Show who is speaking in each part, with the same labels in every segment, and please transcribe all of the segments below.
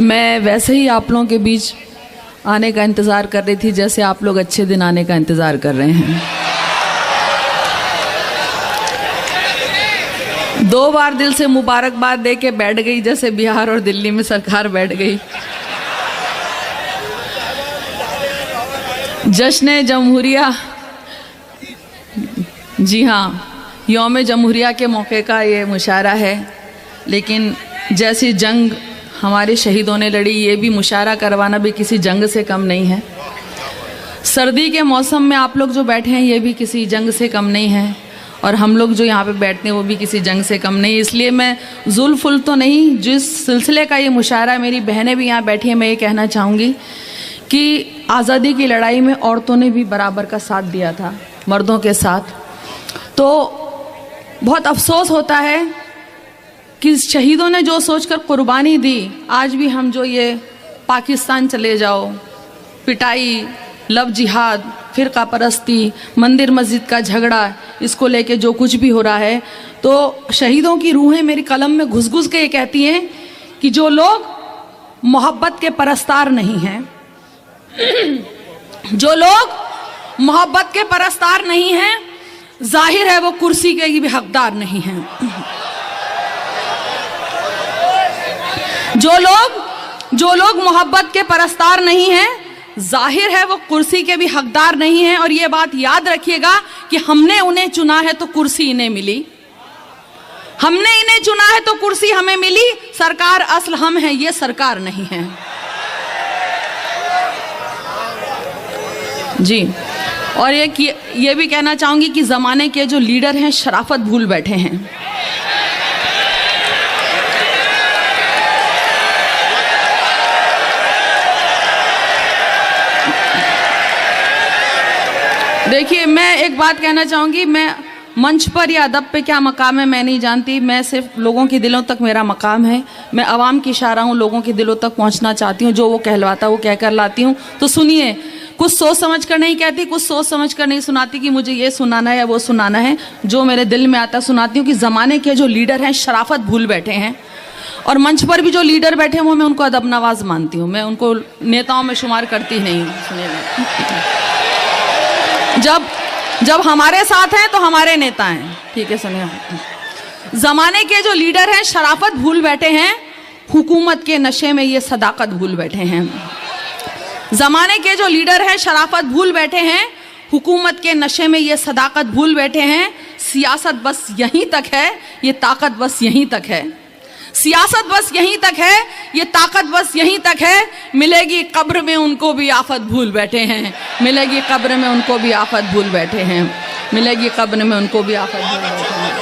Speaker 1: मैं वैसे ही आप लोगों के बीच आने का इंतज़ार कर रही थी जैसे आप लोग अच्छे दिन आने का इंतज़ार कर रहे हैं। 2 बार दिल से मुबारकबाद दे के बैठ गई जैसे बिहार और दिल्ली में सरकार बैठ गई। जश्न जमहूरिया, जी हाँ, यौम जमहूरिया के मौके का ये मुशायरा है, लेकिन जैसी जंग हमारे शहीदों ने लड़ी, ये भी मुशायरा करवाना भी किसी जंग से कम नहीं है। सर्दी के मौसम में आप लोग जो बैठे हैं ये भी किसी जंग से कम नहीं है, और हम लोग जो यहाँ पे बैठते हैं वो भी किसी जंग से कम नहीं। इसलिए मैं जुल्फुल तो नहीं, जिस सिलसिले का ये मुशायरा, मेरी बहनें भी यहाँ बैठी हैं, मैं ये कहना चाहूँगी कि आज़ादी की लड़ाई में औरतों ने भी बराबर का साथ दिया था मर्दों के साथ। तो बहुत अफसोस होता है कि शहीदों ने जो सोचकर कुर्बानी दी, आज भी हम जो ये पाकिस्तान चले जाओ, पिटाई, लव जिहाद, फ़िरका परस्ती, मंदिर मस्जिद का झगड़ा, इसको लेके जो कुछ भी हो रहा है, तो शहीदों की रूहें मेरी कलम में घुस घुस के ये कहती हैं कि जो लोग मोहब्बत के परस्तार नहीं हैं, जो लोग मोहब्बत के परस्तार नहीं हैं, जाहिर है वो कुर्सी के भी हकदार नहीं हैं। जो लोग मोहब्बत के परस्तार नहीं हैं, जाहिर है वो कुर्सी के भी हकदार नहीं हैं। और ये बात याद रखिएगा कि हमने उन्हें चुना है तो कुर्सी इन्हें मिली, हमने इन्हें चुना है तो कुर्सी हमें मिली। सरकार असल हम हैं, ये सरकार नहीं है। जी, और ये भी कहना चाहूंगी कि ज़माने के जो लीडर हैं शराफत भूल बैठे हैं। देखिए, मैं एक बात कहना चाहूँगी, मैं मंच पर या अदब पे क्या मकाम है मैं नहीं जानती, मैं सिर्फ लोगों के दिलों तक मेरा मकाम है। मैं आवाम की शायरा हूँ, लोगों के दिलों तक पहुँचना चाहती हूँ, जो वो कहलवाता वो कहकर लाती हूँ। तो सुनिए, कुछ सोच समझ कर नहीं कहती, कुछ सोच समझ कर नहीं सुनाती कि मुझे ये सुनाना है या वो सुनाना है, जो मेरे दिल में आता सुनाती हूँ। कि ज़माने के जो लीडर हैं शराफत भूल बैठे हैं, और मंच पर भी जो लीडर बैठे हैं वो मैं उनको अदब नवाज मानती हूँ, मैं उनको नेताओं में शुमार करती नहीं हूँ। सुनिए, जब हमारे साथ हैं तो हमारे नेता हैं, ठीक है। सुनिए, जमाने के जो लीडर हैं शराफत भूल बैठे हैं, हुकूमत के नशे में ये सदाकत भूल बैठे हैं। जमाने के जो लीडर हैं शराफत भूल बैठे हैं, हुकूमत के नशे में ये सदाकत भूल बैठे हैं। सियासत बस यहीं तक है, ये ताकत बस यहीं तक है। सियासत बस यहीं तक है, ये ताकत बस यहीं तक है। मिलेगी कब्र में उनको भी आफत भूल बैठे हैं, मिलेगी कब्र में उनको भी आफत भूल बैठे हैं, मिलेगी कब्र में उनको भी आफत भूल बैठे हैं।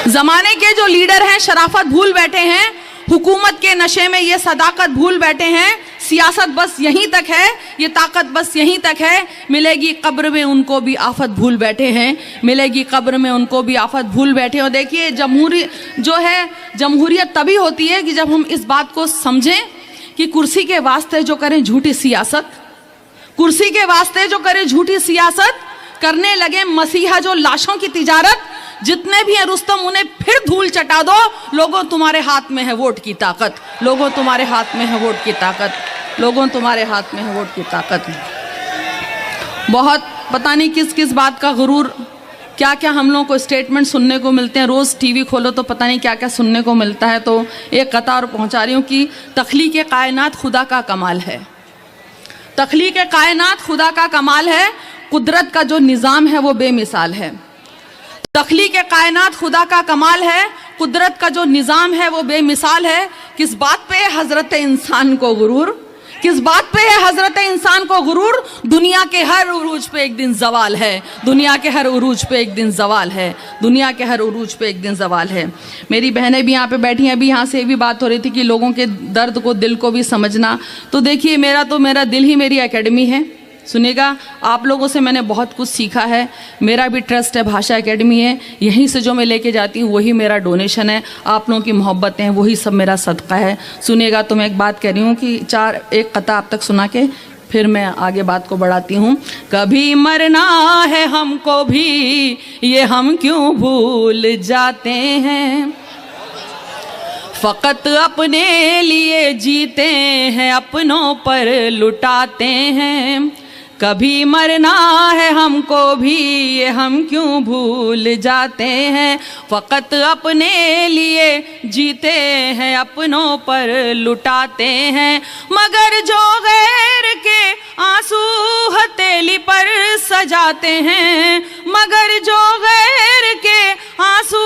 Speaker 1: जमाने के जो लीडर हैं शराफत भूल बैठे हैं, हुकूमत के नशे में ये सदाकत भूल बैठे हैं। सियासत बस यहीं तक है, ये ताकत बस यहीं तक है। मिलेगी कब्र में उनको भी आफत भूल बैठे हैं, मिलेगी कब्र में उनको भी आफत भूल बैठे। और देखिए, जमहूरियत तभी होती है कि जब हम इस बात को समझें कि कुर्सी के वास्ते जो करें झूठी सियासत, कुर्सी के वास्ते जो करें झूठी सियासत, करने लगे मसीहा जो लाशों की तिजारत, जितने भी हैं रुस्तम उन्हें फिर धूल चटा दो। लोगों तुम्हारे हाथ में है वोट की ताकत, लोगों तुम्हारे हाथ में है वोट की ताकत, लोगों तुम्हारे हाथ में है वोट की ताकत। बहुत पता नहीं किस किस बात का गुरूर, क्या क्या हम लोगों को स्टेटमेंट सुनने को मिलते हैं। रोज़ टीवी खोलो तो पता नहीं क्या क्या सुनने को मिलता है। तो एक कतार पहुंचा रही हूँ कि तख्लीक़ कायनात खुदा का कमाल है, तख्लीक़ कायनात खुदा का कमाल है। कुदरत का जो निज़ाम है वो बेमिसाल है। तख्लीक़ कायनात खुदा का कमाल है, कुदरत का जो निज़ाम है वो बेमिसाल है। किस बात पे है हज़रत इंसान को गुरूर, किस बात पे है हज़रत इंसान को गुरूर। दुनिया के हर उरूज पे एक दिन जवाल है, दुनिया के हर उरूज पे एक दिन जवाल है, दुनिया के हर उरूज पे एक दिन जवाल है। मेरी बहनें भी यहाँ पे बैठी हैं, अभी यहाँ से भी बात हो रही थी कि लोगों के दर्द को, दिल को भी समझना। तो देखिए, मेरा दिल ही मेरी एकेडमी है। सुनिएगा, आप लोगों से मैंने बहुत कुछ सीखा है। मेरा भी ट्रस्ट है, भाषा एकेडमी है, यहीं से जो मैं लेके जाती हूँ वही मेरा डोनेशन है। आप लोगों की मोहब्बतें हैं, वही सब मेरा सदका है। सुनिएगा, तो मैं एक बात कह रही हूँ कि एक कता आप तक सुना के फिर मैं आगे बात को बढ़ाती हूँ। कभी मरना है हमको भी, ये हम क्यों भूल जाते हैं। फकत अपने लिए जीते हैं, अपनों पर लुटाते हैं। कभी मरना है हमको भी, ये हम क्यों भूल जाते हैं। फकत अपने लिए जीते हैं, अपनों पर लुटाते हैं। मगर जो गैर के आंसू हथेली पर सजाते हैं, मगर जो गैर के आंसू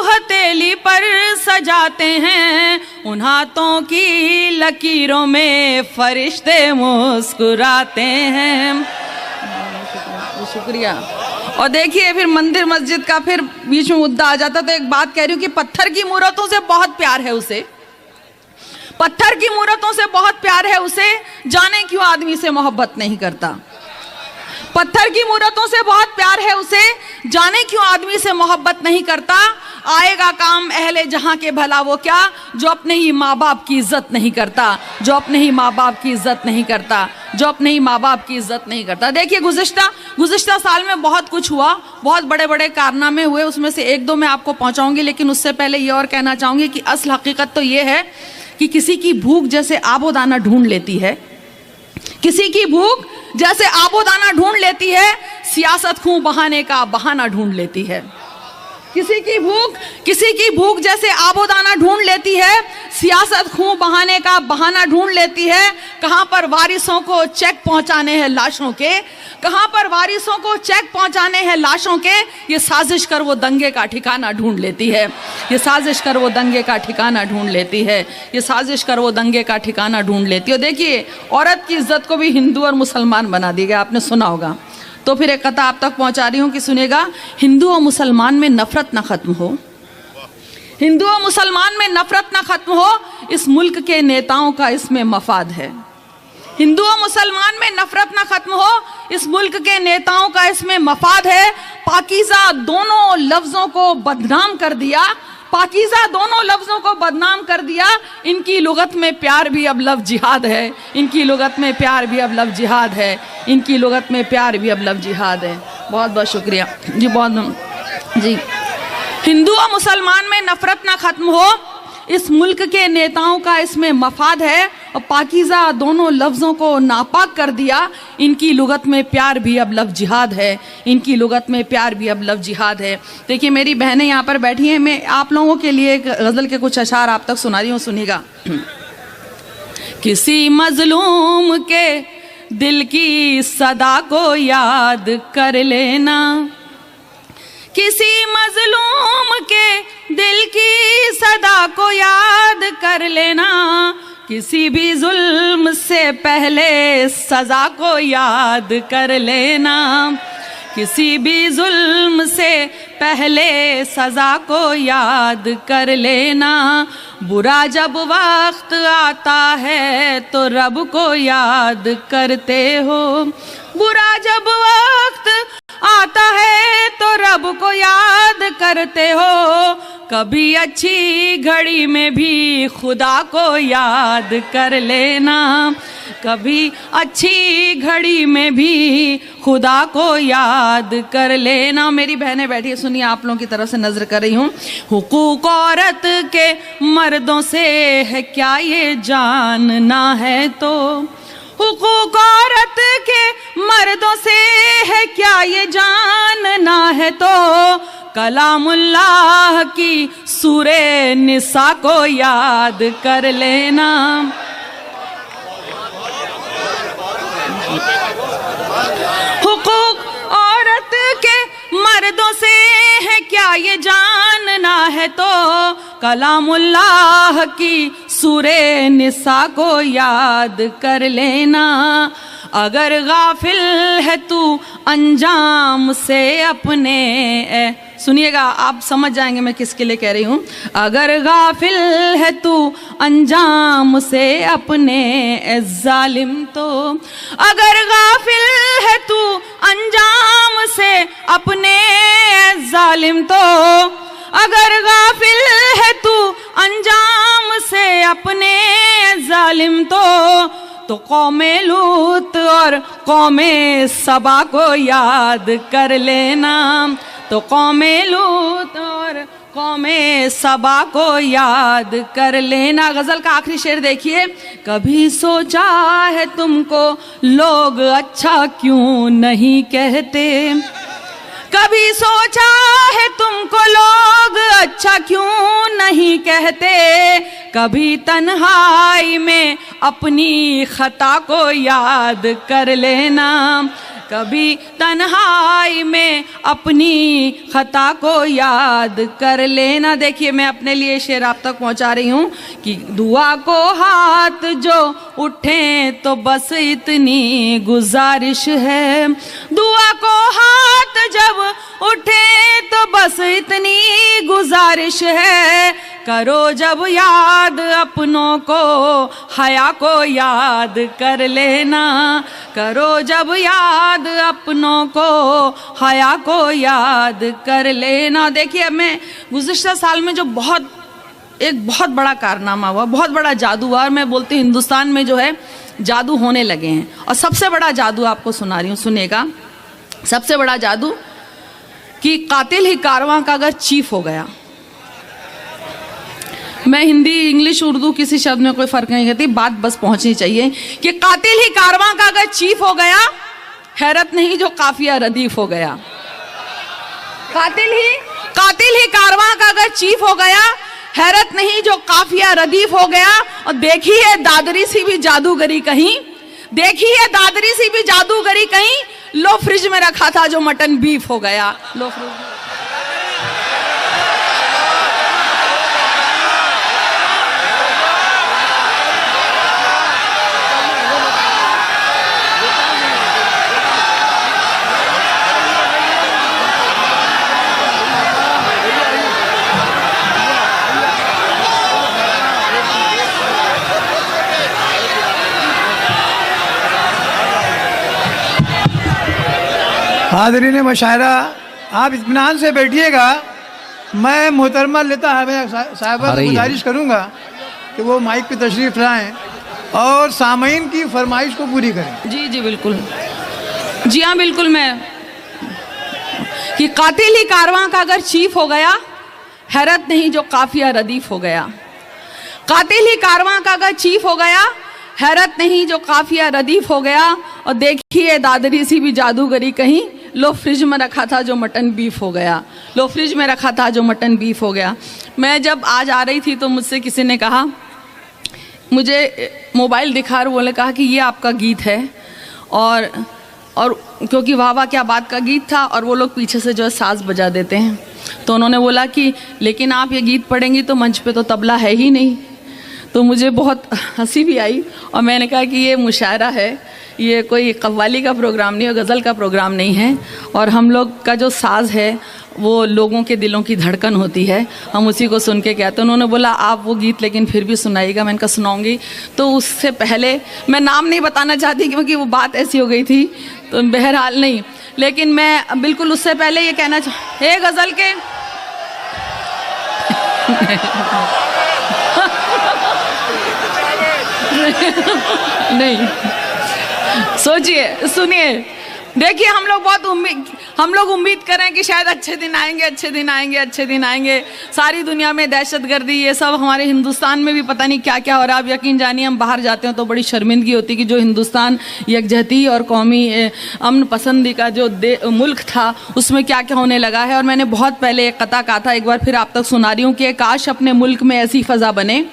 Speaker 1: हथेली पर सजाते हैं, उन हाथों की लकीरों में फरिश्ते मुस्कुराते हैं। शुक्रिया। और देखिए फिर मंदिर मस्जिद का फिर बीच में मुद्दा आ जाता। तो एक बात कह रही हूँ कि पत्थर की मूर्तों से बहुत प्यार है उसे, पत्थर की मूर्तों से बहुत प्यार है उसे, जाने क्यों आदमी से मोहब्बत नहीं करता। पत्थर की मूर्तों से बहुत प्यार है उसे, जाने क्यों आदमी से मोहब्बत नहीं करता। आएगा काम अहले जहां के भला वो क्या, जो अपने ही माँ बाप की इज्जत नहीं करता, जो अपने ही माँ बाप की इज्जत नहीं करता, जो अपने ही माँ बाप की इज्जत नहीं करता। देखिए गुज़िश्ता साल में बहुत कुछ हुआ, बहुत बड़े बड़े कारनामे हुए, उसमें से एक दो मैं आपको पहुंचाऊंगी। लेकिन उससे पहले ये और कहना चाहूंगी कि असल हकीकत तो ये है कि किसी की भूख जैसे आबोदाना ढूंढ लेती है, किसी की भूख जैसे आबोदाना ढूंढ लेती है, सियासत खून बहाने का बहाना ढूंढ लेती है। किसी की भूख जैसे आबोदाना ढूंढ लेती है, सियासत खून बहाने का बहाना ढूंढ लेती है। कहां पर वारिसों को चेक पहुंचाने हैं लाशों के, कहां पर वारिसों को चेक पहुंचाने हैं लाशों के, ये साजिश कर वो दंगे का ठिकाना ढूंढ लेती है, ये साजिश कर वो दंगे का ठिकाना ढूंढ लेती है, ये साजिश कर वो दंगे का ठिकाना ढूंढ लेती है। देखिए औरत की इज्जत को भी हिंदू और मुसलमान बना दी गया, आपने सुना होगा। तो फिर एक कथा आप तक पहुंचा रही हूं कि सुनेगा। हिंदू और मुसलमान में नफरत ना खत्म हो, हिंदू और मुसलमान में नफरत ना खत्म हो, इस मुल्क के नेताओं का इसमें मफाद है। हिंदू और मुसलमान में नफरत ना खत्म हो, इस मुल्क के नेताओं का इसमें मफाद है। पाकीज़ा दोनों लफ्जों को बदनाम कर दिया, पाकीज़ा दोनों लफ्जों को बदनाम कर दिया। इनकी लुगत में प्यार भी अब लफ्ज जिहाद है, इनकी लुगत में प्यार भी अब लफ्ज जिहाद है, इनकी लुगत में प्यार भी अब लफ्ज जिहाद है। बहुत बहुत शुक्रिया जी, बहुत जी। हिंदू और मुसलमान में नफरत ना खत्म हो, इस मुल्क के नेताओं का इसमें मफाद है। और पाकीज़ा दोनों लफ्ज़ों को नापाक कर दिया, इनकी लुगत में प्यार भी अब लफ्ज़ जिहाद है, इनकी लुगत में प्यार भी अब लफ्ज़ जिहाद है। देखिए मेरी बहनें यहाँ पर बैठी हैं, मैं आप लोगों के लिए एक गज़ल के कुछ अशार आप तक सुना रही हूँ, सुनिएगा। किसी मजलूम के दिल की सदा को याद कर लेना, किसी मजलूम के दिल की सदा को याद कर लेना, किसी भी जुल्म से पहले सजा को याद कर लेना, किसी भी जुल्म से पहले सजा को याद कर लेना। बुरा जब वक्त आता है तो रब को याद करते हो, बुरा जब वक्त आता है तो रब को याद करते हो। कभी अच्छी घड़ी में भी खुदा को याद कर लेना, कभी अच्छी घड़ी में भी खुदा को याद कर लेना। मेरी बहनें बैठी है, सुनिए, आप लोगों की तरफ से नजर कर रही हूँ। हुकूक औरत के मर्दों से है क्या ये जानना है तो, हुकूक औरत के मर्दों से है क्या ये जानना है तो, कलामुल्लाह की सूरे निसा को याद कर लेना। हुकूक औरत के मर्दों से है क्या ये जानना है तो, कलामुल्लाह की सूरे निसा को याद कर लेना। अगर गाफिल है तू अंजाम से अपने, सुनिएगा आप समझ जाएंगे मैं किसके लिए कह रही हूँ। अगर गाफिल है तू अंजाम से अपने जालिम तो, अगर गाफिल है तू अंजाम से अपने जालिम तो, अगर गाफिल है तू अंजाम से अपने जालिम तो कौमे लूत और कौमे सबा को याद कर लेना, तो कौमे लूत और कौमे सबा को याद कर लेना। गजल का आखिरी शेर देखिए, कभी सोचा है तुमको लोग अच्छा क्यों नहीं कहते, कभी सोचा है तुमको लोग अच्छा क्यों नहीं कहते, कभी तन्हाई में अपनी खता को याद कर लेना, कभी तन्हाई में अपनी खता को याद कर लेना। देखिए मैं अपने लिए शेर आप तक पहुंचा रही हूं कि दुआ को हाथ जो उठे तो बस इतनी गुजारिश है, दुआ को हाथ जब उठे तो बस इतनी गुजारिश है, करो जब याद अपनों को हया को याद कर लेना, करो जब याद अपनों को हया को याद कर लेना। देखिए मैं गुज़िश्ता साल में जो एक बहुत बड़ा कारनामा हुआ, बहुत बड़ा जादू हुआ, और मैं बोलती हूँ हिंदुस्तान में जो है जादू होने लगे हैं। और सबसे बड़ा जादू आपको सुना रही हूँ, सुनिएगा। सबसे बड़ा जादू कि कातिल ही कारवां का अगर चीफ हो गया, मैं हिंदी इंग्लिश उर्दू किसी शब्द में कोई फर्क नहीं करती, बात बस पहुंचनी चाहिए कि कातिल ही कारवां का अगर चीफ हो गया, हैरत नहीं जो काफिया रदीफ हो गया। कातिल ही कारवां का अगर चीफ हो गया, हैरत नहीं जो काफिया रदीफ हो गया। और देखी है दादरी सी भी जादूगरी कहीं, देखी है दादरी सी भी जादूगरी कहीं, लो फ्रिज में रखा था जो मटन बीफ हो गया। लो फ्रिज
Speaker 2: हाज़रीन मुशायरा, आप इत्मीनान से बैठिएगा। मैं मोहतरमा लेता साहिबा से गुजारिश करूँगा कि वो माइक पे तशरीफ़ लाएँ और सामीन की फरमाइश को पूरी करें।
Speaker 1: जी जी बिल्कुल, जी हाँ बिल्कुल। मैं कि कातिल ही कारवां का अगर चीफ हो गया, हैरत नहीं जो काफिया रदीफ हो गया। कातिल ही कारवां का अगर चीफ हो गया, हैरत नहीं जो काफिया रदीफ हो गया। और देखिए दादरी सी भी जादूगरी कहीं, लो फ्रिज में रखा था जो मटन बीफ हो गया। लो फ्रिज में रखा था जो मटन बीफ हो गया। मैं जब आज आ रही थी तो मुझसे किसी ने कहा, मुझे मोबाइल दिखा और बोले कहा कि ये आपका गीत है। और क्योंकि वाह वाह क्या बात का गीत था, और वो लोग पीछे से जो है साज बजा देते हैं, तो उन्होंने बोला कि लेकिन आप ये गीत पढ़ेंगी तो मंच पे तो तबला है ही नहीं। तो मुझे बहुत हंसी भी आई, और मैंने कहा कि ये मुशायरा है, ये कोई कव्वाली का प्रोग्राम नहीं है, गज़ल का प्रोग्राम नहीं है, और हम लोग का जो साज़ है वो लोगों के दिलों की धड़कन होती है, हम उसी को सुन के कहते हैं। उन्होंने बोला आप वो गीत लेकिन फिर भी सुनाइएगा। मैंने कहा सुनाऊंगी। तो उससे पहले मैं नाम नहीं बताना चाहती क्योंकि वो बात ऐसी हो गई थी, तो बहरहाल नहीं, लेकिन मैं बिल्कुल उससे पहले ये कहना हे गज़ल के नहीं, सोचिए, सुनिए, देखिए हम लोग उम्मीद कर रहे हैं कि शायद अच्छे दिन आएंगे, अच्छे दिन आएंगे, अच्छे दिन आएंगे। सारी दुनिया में दहशतगर्दी ये सब, हमारे हिंदुस्तान में भी पता नहीं क्या क्या हो रहा है। आप यकीन जानिए हम बाहर जाते हैं तो बड़ी शर्मिंदगी होती कि जो हिंदुस्तान यकजहती और कौमी अमन पसंदी का जो मुल्क था उसमें क्या क्या होने लगा है। और मैंने बहुत पहले एक कथा कहा था, एक बार फिर आप तक सुना रही हूँ कि काश अपने मुल्क में ऐसी फ़ज़ा बने,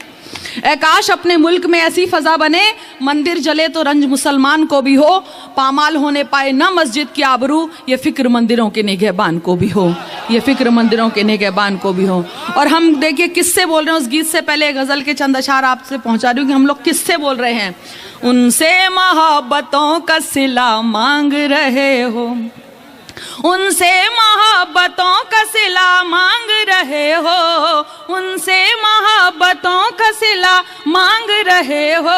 Speaker 1: काश अपने मुल्क में ऐसी फ़ज़ा बने, मंदिर जले तो रंज मुसलमान को भी हो, पामाल होने पाए न मस्जिद की आबरू, ये फ़िक्र मंदिरों के निगहबान को भी हो, ये फ़िक्र मंदिरों के निगहबान को भी हो। और हम देखिए किससे बोल रहे हैं, उस गीत से पहले गज़ल के चंद अशार आपसे पहुंचा रही हूँ कि हम लोग किससे बोल रहे हैं। उनसे मोहब्बतों का सिला मांग रहे हो, उनसे मोहब्बतों का सिला मांग रहे हो, उनसे मोहब्बतों का सिला मांग रहे हो,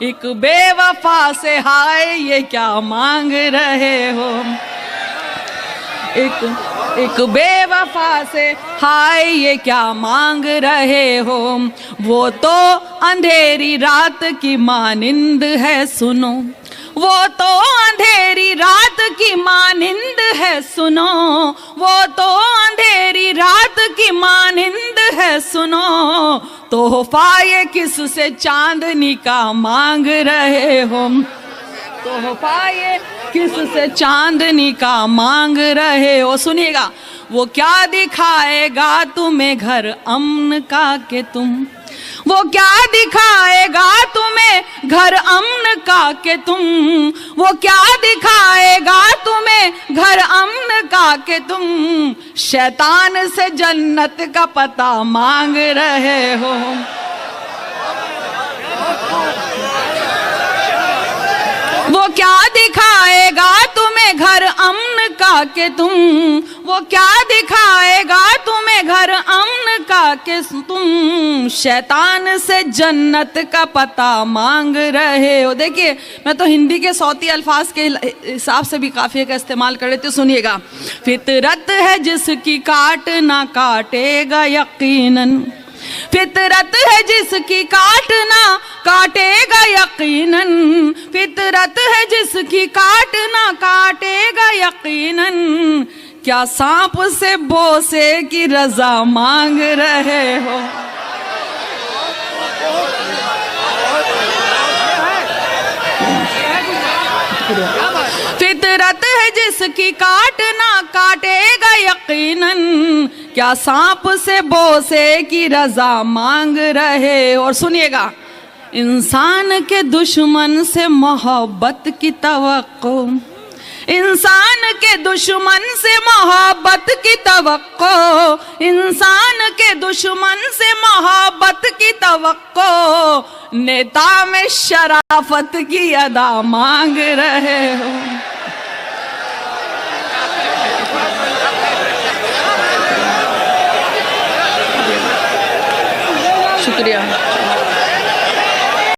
Speaker 1: एक बेवफा से हाय ये क्या मांग रहे हो, एक बेवफा से हाय ये क्या मांग रहे हो, वो तो अंधेरी रात की मानिंद है सुनो, वो तो अंधेरी रात की मानिंद है सुनो, वो तो अंधेरी रात की मानिंद है सुनो, तोहफा ये किससे चांदनी का मांग रहे हो, तोहफा ये किससे चांदनी का मांग रहे हो। सुनिएगा, वो क्या दिखाएगा तुम्हें घर अमन का के तुम, वो क्या दिखाएगा तुम्हें घर अमन का के तुम, वो क्या दिखाएगा तुम्हें घर अमन का के तुम, शैतान से जन्नत का पता मांग रहे हो। वो क्या दिखाएगा तुम्हें घर अमन का के तुम, वो क्या दिखाएगा तुम्हें घर अमन का के तुम, शैतान से जन्नत का पता मांग रहे हो। देखिए, मैं तो हिंदी के सौती अल्फाज के हिसाब से भी काफिये का इस्तेमाल कर लेती हूँ। सुनिएगा, फितरत है जिसकी काट ना काटेगा यकीनन, फितरत है जिसकी काटना काटेगा यकीनन, फितरत है जिसकी काटना काटेगा यकीनन, क्या सांप से बोसे की रजा मांग रहे हो। फितरत है जिसकी काटना काटेगा यकीनन, क्या सांप से बोसे की रजा मांग रहे। और सुनिएगा, इंसान के दुश्मन से मोहब्बत की तवक्को, इंसान के दुश्मन से मोहब्बत की तवक्को, इंसान के दुश्मन से मोहब्बत की तवक्को, नेता में शराफत की अदा मांग रहे हो। शुक्रिया।